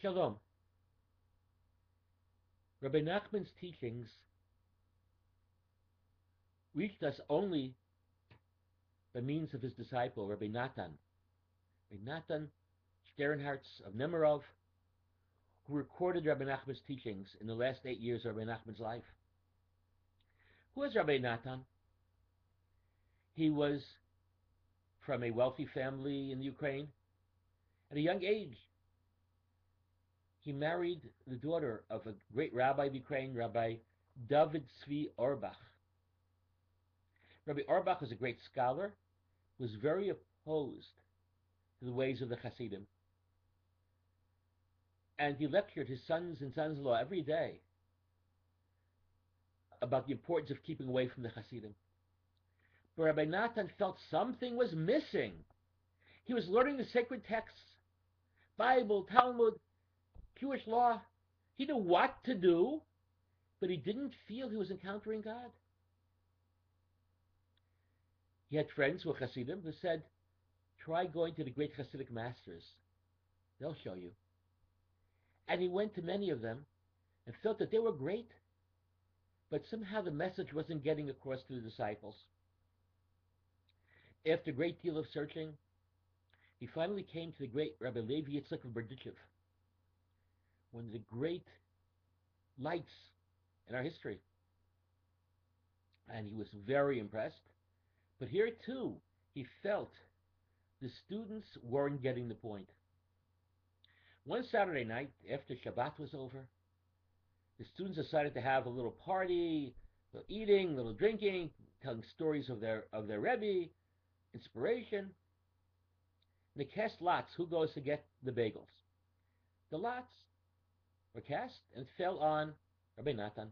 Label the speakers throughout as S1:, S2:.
S1: Shalom. Rabbi Nachman's teachings reached us only by means of his disciple, Rabbi Natan. Rabbi Natan Sternhartz of Nemirov, who recorded Rabbi Nachman's teachings in the last 8 years of Rabbi Nachman's life. Who is Rabbi Natan? He was from a wealthy family in Ukraine. At a young age, he married the daughter of a great rabbi of Ukraine, Rabbi David Tzvi Auerbach. Rabbi Auerbach was a great scholar, was very opposed to the ways of the Hasidim. And he lectured his sons and sons-in-law every day about the importance of keeping away from the Hasidim. But Rabbi Natan felt something was missing. He was learning the sacred texts, Bible, Talmud, Jewish law. He knew what to do, but he didn't feel he was encountering God. He had friends who were Hasidim who said, try going to the great Hasidic masters. They'll show you. And he went to many of them and felt that they were great, but somehow the message wasn't getting across to the disciples. After a great deal of searching, he finally came to the great Rabbi Levi Yitzchak of Berdichev, one of the great lights in our history. And he was very impressed. But here too, he felt the students weren't getting the point. One Saturday night, after Shabbat was over, the students decided to have a little party, a little eating, a little drinking, telling stories of their Rebbe, inspiration. And they cast lots who goes to get the bagels. The lots were cast and it fell on Rabbi Natan.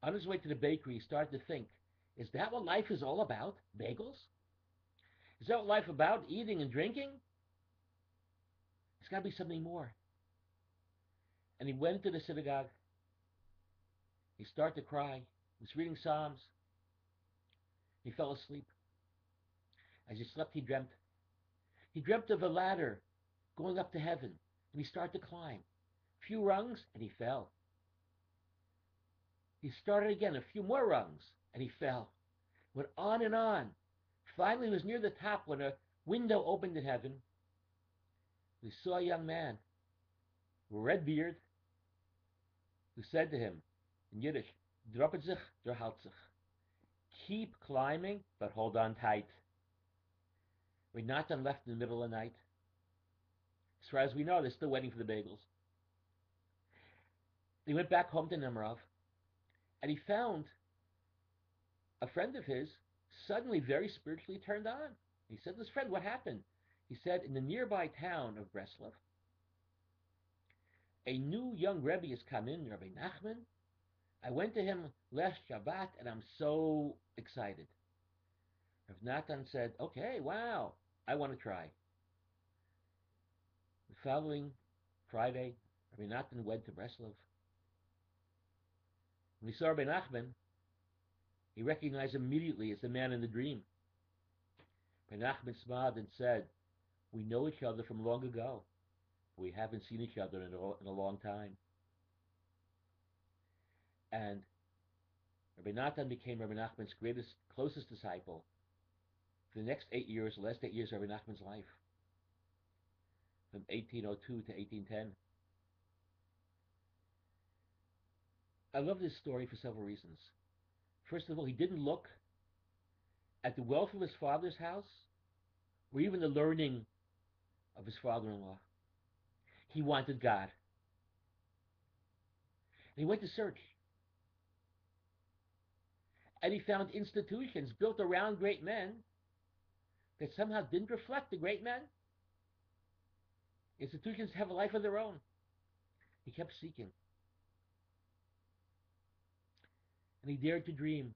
S1: On his way to the bakery, he started to think, is that what life is all about? Bagels? Is that what life is about? Eating and drinking? There's got to be something more. And he went to the synagogue. He started to cry. He was reading Psalms. He fell asleep. As he slept, he dreamt. He dreamt of a ladder going up to heaven. And he started to climb. A few rungs, and he fell. He started again, a few more rungs, and he fell. Went on and on. Finally, he was near the top when a window opened in heaven. We saw a young man with a red beard who said to him in Yiddish, "Droppet sich, der halt sich." Keep climbing, but hold on tight. Rabbi Natan left in the middle of the night. As far as we know, they're still waiting for the bagels. He went back home to Nemirov, and he found a friend of his suddenly very spiritually turned on. He said to his friend, what happened? He said, in the nearby town of Breslov, a new young Rebbe has come in, Rabbi Nachman. I went to him last Shabbat, and I'm so excited. Rabbi Natan said, okay, wow, I want to try. The following Friday, Rabbi Natan went to Breslov. When he saw Rabbi Nachman, he recognized him immediately as the man in the dream. Rabbi Nachman smiled and said, we know each other from long ago. We haven't seen each other in a long time. And Rabbi Natan became Rabbi Nachman's closest disciple for the next 8 years, the last 8 years of Rabbi Nachman's life, from 1802 to 1810. I love this story for several reasons. First of all, he didn't look at the wealth of his father's house or even the learning of his father-in-law. He wanted God. And he went to search. And he found institutions built around great men that somehow didn't reflect the great men. Institutions have a life of their own. He kept seeking. And he dared to dream.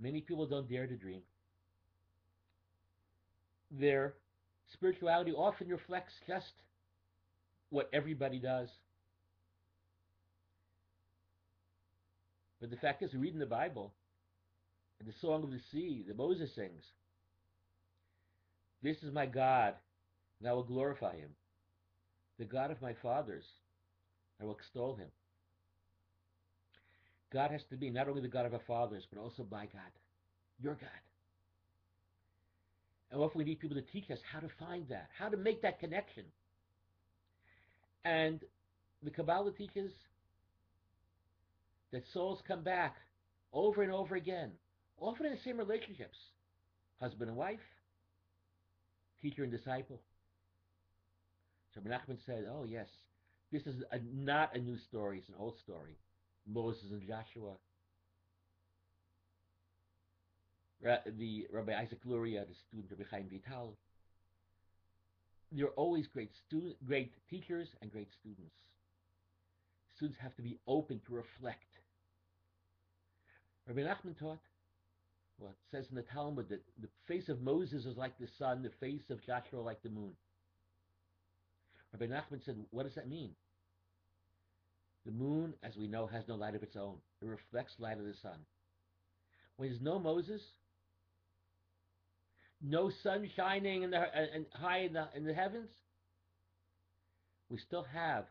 S1: Many people don't dare to dream. Their spirituality often reflects just what everybody does. But the fact is, we read in the Bible, in the Song of the Sea, that Moses sings, this is my God, and I will glorify him. the God of my fathers, I will extol him. God has to be not only the God of our fathers, but also my God, your God. And often we need people to teach us how to find that, how to make that connection. And the Kabbalah teaches that souls come back over and over again, often in the same relationships, husband and wife, teacher and disciple. So Rabbi Nachman said, oh yes, this is not a new story, it's an old story. Moses and Joshua, the Rabbi Isaac Luria, the student of Rabbi Chaim Vital. There are always great teachers and great students. Students have to be open to reflect. Rabbi Nachman taught, well, it says in the Talmud that the face of Moses is like the sun, the face of Joshua like the moon. Rabbi Nachman said, what does that mean? The moon, as we know, has no light of its own. It reflects light of the sun. When there's no Moses, no sun shining and high in the heavens, we still have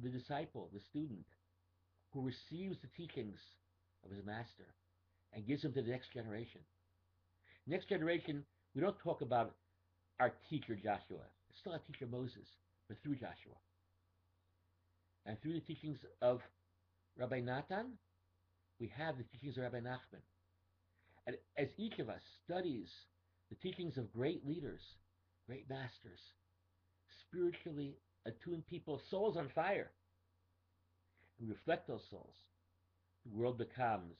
S1: the disciple, the student, who receives the teachings of his master and gives them to the next generation. Next generation, we don't talk about our teacher Joshua. It's still our teacher Moses, but through Joshua. And through the teachings of Rabbi Natan, we have the teachings of Rabbi Nachman. And as each of us studies the teachings of great leaders, great masters, spiritually attuned people, souls on fire, and we reflect those souls, the world becomes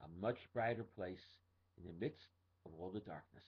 S1: a much brighter place in the midst of all the darkness.